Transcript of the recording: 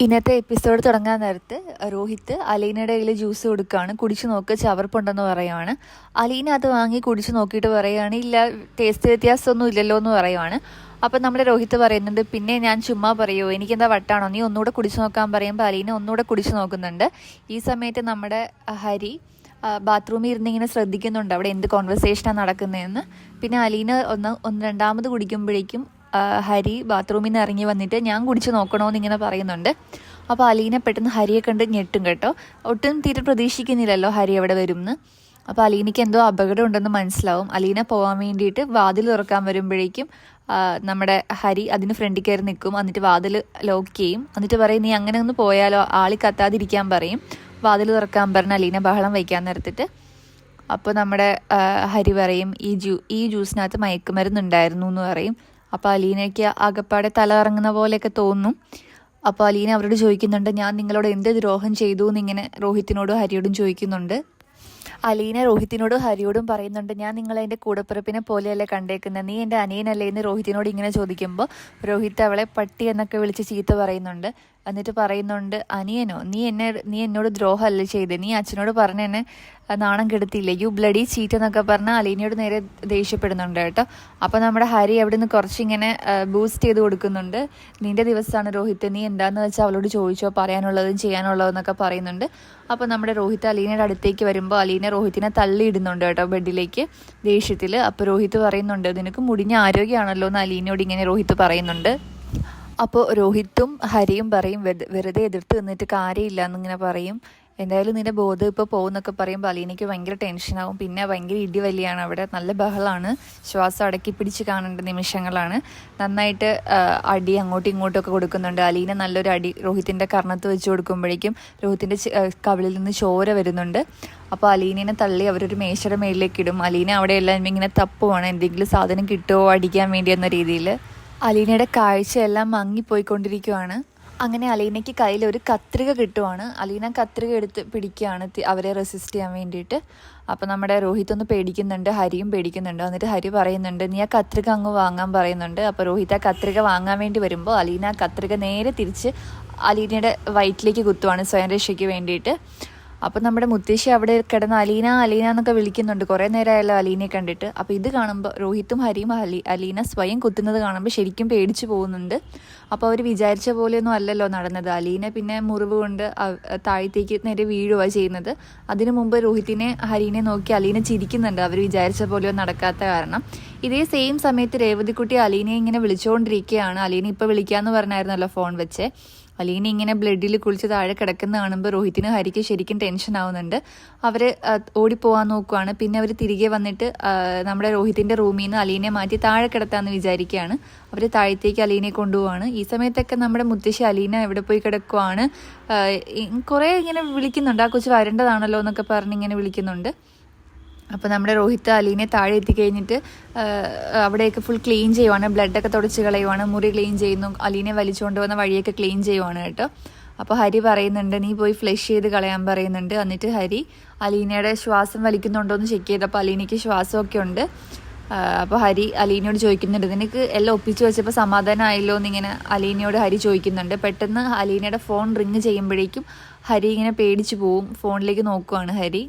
ഇന്നത്തെ എപ്പിസോഡ് തുടങ്ങാൻ നേരത്ത് രോഹിത്ത് അലീനയുടെ കയ്യിൽ ജ്യൂസ് കൊടുക്കുകയാണ്. കുടിച്ച് നോക്ക്, ചവർപ്പുണ്ടെന്ന് പറയുവാണ്. അലീന അത് വാങ്ങി കുടിച്ച് നോക്കിയിട്ട് പറയുകയാണ്, ഇല്ല, ടേസ്റ്റ് വ്യത്യാസമൊന്നും ഇല്ലല്ലോ എന്ന് പറയുവാണ്. അപ്പം നമ്മുടെ രോഹിത്ത് പറയുന്നുണ്ട്, പിന്നെ ഞാൻ ചുമ്മാ പറയുമോ, എനിക്കെന്താ വട്ടാണോ, നീ ഒന്നുകൂടെ കുടിച്ച് നോക്കാൻ പറയുമ്പോൾ അലീന ഒന്നുകൂടെ കുടിച്ച് നോക്കുന്നുണ്ട്. ഈ സമയത്ത് നമ്മുടെ ഹരി ബാത്റൂമിൽ ഇരുന്ന് ഇങ്ങനെ ശ്രദ്ധിക്കുന്നുണ്ട് അവിടെ എന്ത് കോൺവെർസേഷനാണ് നടക്കുന്നതെന്ന്. പിന്നെ അലീന രണ്ടാമത് കുടിക്കുമ്പോഴേക്കും ഹരി ബാത്റൂമിൽ നിന്ന് ഇറങ്ങി വന്നിട്ട് ഞാൻ കുടിച്ച് നോക്കണമെന്ന് ഇങ്ങനെ പറയുന്നുണ്ട്. അപ്പോൾ അലീന പെട്ടെന്ന് ഹരിയെ കണ്ട് ഞെട്ടും കേട്ടോ. ഒട്ടും തീരെ പ്രതീക്ഷിക്കുന്നില്ലല്ലോ ഹരി അവിടെ വരുമെന്ന്. അപ്പോൾ അലീനയ്ക്ക് എന്തോ അപകടം ഉണ്ടെന്ന് മനസ്സിലാവും. അലീന പോകാൻ വേണ്ടിയിട്ട് വാതിൽ തുറക്കാൻ വരുമ്പോഴേക്കും നമ്മുടെ ഹരി അതിന് ഫ്രണ്ടിൽ കയറി നിൽക്കും. എന്നിട്ട് വാതിൽ ലോക്ക് ചെയ്യും. എന്നിട്ട് പറയും, നീ അങ്ങനെ ഒന്ന് പോയാലോ, ആളി കത്താതിരിക്കാൻ പറയും. വാതിൽ തുറക്കാൻ പറഞ്ഞ് അലീന ബഹളം വയ്ക്കാൻ നേരത്തിട്ട് അപ്പോൾ നമ്മുടെ ഹരി പറയും, ഈ ജ്യൂസിനകത്ത് മയക്കുമരുന്നുണ്ടായിരുന്നു എന്ന് പറയും. അപ്പോൾ അലീനയ്ക്ക് ആകപ്പാടെ തല ഇറങ്ങുന്ന പോലെയൊക്കെ തോന്നും. അപ്പോൾ അലീന അവരോട് ചോദിക്കുന്നുണ്ട്, ഞാൻ നിങ്ങളോട് എന്ത് ദ്രോഹം ചെയ്തു എന്നിങ്ങനെ രോഹിത്തിനോടും ഹരിയോടും ചോദിക്കുന്നുണ്ട്. അലീന രോഹിത്തിനോടും ഹരിയോടും പറയുന്നുണ്ട്, ഞാൻ നിങ്ങളെ എൻ്റെ കൂടപ്പിറപ്പിനെ പോലെയല്ലേ കണ്ടേക്കുന്നത്, നീ എൻ്റെ അനിയനല്ലേ എന്ന് രോഹിത്തിനോട് ഇങ്ങനെ ചോദിക്കുമ്പോൾ രോഹിത്ത് അവളെ പട്ടി എന്നൊക്കെ വിളിച്ച് ചീത്ത പറയുന്നുണ്ട്. എന്നിട്ട് പറയുന്നുണ്ട്, അനിയനോ, നീ എന്നോട് ദ്രോഹമല്ലേ ചെയ്തേ, നീ അച്ഛനോട് പറഞ്ഞ എന്നെ നാണം കെടുത്തില്ലേ, യു ബ്ലഡി ചീറ്റ് എന്നൊക്കെ പറഞ്ഞാൽ അലീനയോട് നേരെ ദേഷ്യപ്പെടുന്നുണ്ട് കേട്ടോ. അപ്പോൾ നമ്മുടെ ഹരി അവിടെ നിന്ന് കുറച്ചിങ്ങനെ ബൂസ്റ്റ് ചെയ്ത് കൊടുക്കുന്നുണ്ട്. നിൻ്റെ ദിവസമാണ് രോഹിത്ത്, നീ എന്താണെന്ന് വെച്ചാൽ അവളോട് ചോദിച്ചോ, പറയാനുള്ളതും ചെയ്യാനുള്ളതെന്നൊക്കെ പറയുന്നുണ്ട്. അപ്പോൾ നമ്മുടെ രോഹിത്ത് അലീനയുടെ അടുത്തേക്ക് വരുമ്പോൾ അലീന രോഹിത്തിനെ തള്ളിയിടുന്നുണ്ട് കേട്ടോ ബെഡിലേക്ക് ദേഷ്യത്തിൽ. അപ്പോൾ രോഹിത്ത് പറയുന്നുണ്ട്, നിനക്ക് മുടിഞ്ഞ ആരോഗ്യമാണല്ലോ എന്ന് അലീനയോട് ഇങ്ങനെ രോഹിത്ത് പറയുന്നുണ്ട്. അപ്പോൾ രോഹിത്തും ഹരിയും പറയും, വെറുതെ എതിർത്ത് നിന്നിട്ട് കാര്യമില്ല എന്നിങ്ങനെ പറയും. എന്തായാലും നിന്റെ ബോധം ഇപ്പോൾ പോകുന്നൊക്കെ പറയുമ്പോൾ അലീനയ്ക്ക് ഭയങ്കര ടെൻഷനാവും. പിന്നെ ഭയങ്കര ഇടിവലിയാണ് അവിടെ, നല്ല ബഹളമാണ്, ശ്വാസം അടക്കി പിടിച്ച് കാണേണ്ട നിമിഷങ്ങളാണ്. നന്നായിട്ട് അടി അങ്ങോട്ടും ഇങ്ങോട്ടും ഒക്കെ കൊടുക്കുന്നുണ്ട്. അലീന നല്ലൊരു അടി രോഹിത്തിൻ്റെ കർണത്ത് വെച്ച് കൊടുക്കുമ്പോഴേക്കും രോഹിത്തിൻ്റെ കവിളിൽ നിന്ന് ചോര വരുന്നുണ്ട്. അപ്പോൾ അലീനയെ തള്ളി അവരൊരു മേശയുടെ മേലിലേക്ക് ഇടും. അലീന അവിടെ എല്ലാം ഇങ്ങനെ തപ്പുവാണ്, എന്തെങ്കിലും സാധനം കിട്ടുമോ അടിക്കാൻ വേണ്ടി എന്ന രീതിയിൽ. അലീനയുടെ കാഴ്ചയെല്ലാം മങ്ങിപ്പോയിക്കൊണ്ടിരിക്കുകയാണ്. അങ്ങനെ അലീനയ്ക്ക് കയ്യിൽ ഒരു കത്രിക കിട്ടുവാണ്. അലീന കത്രിക എടുത്ത് പിടിക്കുകയാണ് അവരെ റെസിസ്റ്റ് ചെയ്യാൻ വേണ്ടിയിട്ട്. അപ്പോൾ നമ്മുടെ രോഹിത് ഒന്ന് പേടിക്കുന്നുണ്ട്, ഹരിയും പേടിക്കുന്നുണ്ട്. എന്നിട്ട് ഹരി പറയുന്നുണ്ട്, നീ ആ കത്രിക അങ്ങ് വാങ്ങാൻ പറയുന്നുണ്ട്. അപ്പോൾ രോഹിത് ആ കത്രിക വാങ്ങാൻ വേണ്ടി വരുമ്പോൾ അലീന ആ കത്രിക നേരെ തിരിച്ച് അലീനയുടെ വയറ്റിലേക്ക് കുത്തുവാണ് സ്വയം രക്ഷയ്ക്ക് വേണ്ടിയിട്ട്. അപ്പോൾ നമ്മുടെ മുത്തശ്ശി അവിടെ കിടന്ന് അലീന അലീന എന്നൊക്കെ വിളിക്കുന്നുണ്ട്. കുറേ നേരമായല്ലോ അലീനയെ കണ്ടിട്ട്. അപ്പോൾ ഇത് കാണുമ്പോൾ രോഹിത്തും ഹരിയും അലീന സ്വയം കുത്തുന്നത് കാണുമ്പോൾ ശരിക്കും പേടിച്ചു പോകുന്നുണ്ട്. അപ്പോൾ അവർ വിചാരിച്ച പോലെയൊന്നും അല്ലല്ലോ നടന്നത്. അലീന പിന്നെ മുറിവ് കൊണ്ട് താഴത്തേക്ക് നേരെ വീഴുകയാണ് ചെയ്യുന്നത്. അതിനു മുമ്പ് രോഹിത്തിനെ ഹരീനെ നോക്കി അലീന ചിരിക്കുന്നുണ്ട്, അവർ വിചാരിച്ച പോലെയൊന്നും നടക്കാത്ത കാരണം. ഇതേ സെയിം സമയത്ത് രേവതിക്കുട്ടി അലീനയെ ഇങ്ങനെ വിളിച്ചുകൊണ്ടിരിക്കുകയാണ്. അലീന ഇപ്പോൾ വിളിക്കാമെന്ന് പറഞ്ഞായിരുന്നല്ലോ ഫോൺ വെച്ച്. അലീന ഇങ്ങനെ ബ്ലഡിൽ കുളിച്ച് താഴെ കിടക്കുന്ന കാണുമ്പോൾ രോഹിത്തിന് ഹരിക്ക് ശരിക്കും ടെൻഷൻ ആവുന്നുണ്ട്. അവർ ഓടിപ്പോവാൻ നോക്കുവാണ്. പിന്നെ അവർ തിരികെ വന്നിട്ട് നമ്മുടെ രോഹിത്തിൻ്റെ റൂമിൽ നിന്ന് അലീനയെ മാറ്റി താഴെ കിടത്താമെന്ന് വിചാരിക്കുകയാണ്. അവർ താഴത്തേക്ക് അലീനയെ കൊണ്ടുപോവാണ്. ഈ സമയത്തൊക്കെ നമ്മുടെ മുത്തശ്ശി അലീന എവിടെ പോയി കിടക്കുവാണ്, കുറേ ഇങ്ങനെ വിളിക്കുന്നുണ്ട്, ആ കൊച്ചു വരേണ്ടതാണല്ലോ എന്നൊക്കെ പറഞ്ഞ് ഇങ്ങനെ വിളിക്കുന്നുണ്ട്. അപ്പോൾ നമ്മുടെ രോഹിത്ത് അലീനെ താഴെ എത്തിക്കഴിഞ്ഞിട്ട് അവിടെയൊക്കെ ഫുൾ ക്ലീൻ ചെയ്യുവാണ്, ബ്ലഡൊക്കെ തുടച്ച് കളയുവാണ്, മുറി ക്ലീൻ ചെയ്യുന്നു, അലീനെ വലിച്ചുകൊണ്ട് വന്ന വഴിയൊക്കെ ക്ലീൻ ചെയ്യുവാണ് കേട്ടോ. അപ്പോൾ ഹരി പറയുന്നുണ്ട്, നീ പോയി ഫ്ലഷ് ചെയ്ത് കളയാൻ പറയുന്നുണ്ട്. എന്നിട്ട് ഹരി അലീനയുടെ ശ്വാസം വലിക്കുന്നുണ്ടോ എന്ന് ചെക്ക് ചെയ്തപ്പോൾ അലീനയ്ക്ക് ശ്വാസമൊക്കെ ഉണ്ട്. അപ്പോൾ ഹരി അലീനയോട് ചോദിക്കുന്നുണ്ട്, നിനക്ക് എല്ലാം ഒപ്പിച്ച് വെച്ചപ്പോൾ സമാധാനമായല്ലോ എന്നിങ്ങനെ അലീനയോട് ഹരി ചോദിക്കുന്നുണ്ട്. പെട്ടെന്ന് അലീനയുടെ ഫോൺ റിങ് ചെയ്യുമ്പോഴേക്കും ഹരി ഇങ്ങനെ പേടിച്ചു പോവും. ഫോണിലേക്ക് നോക്കുവാണ് ഹരി.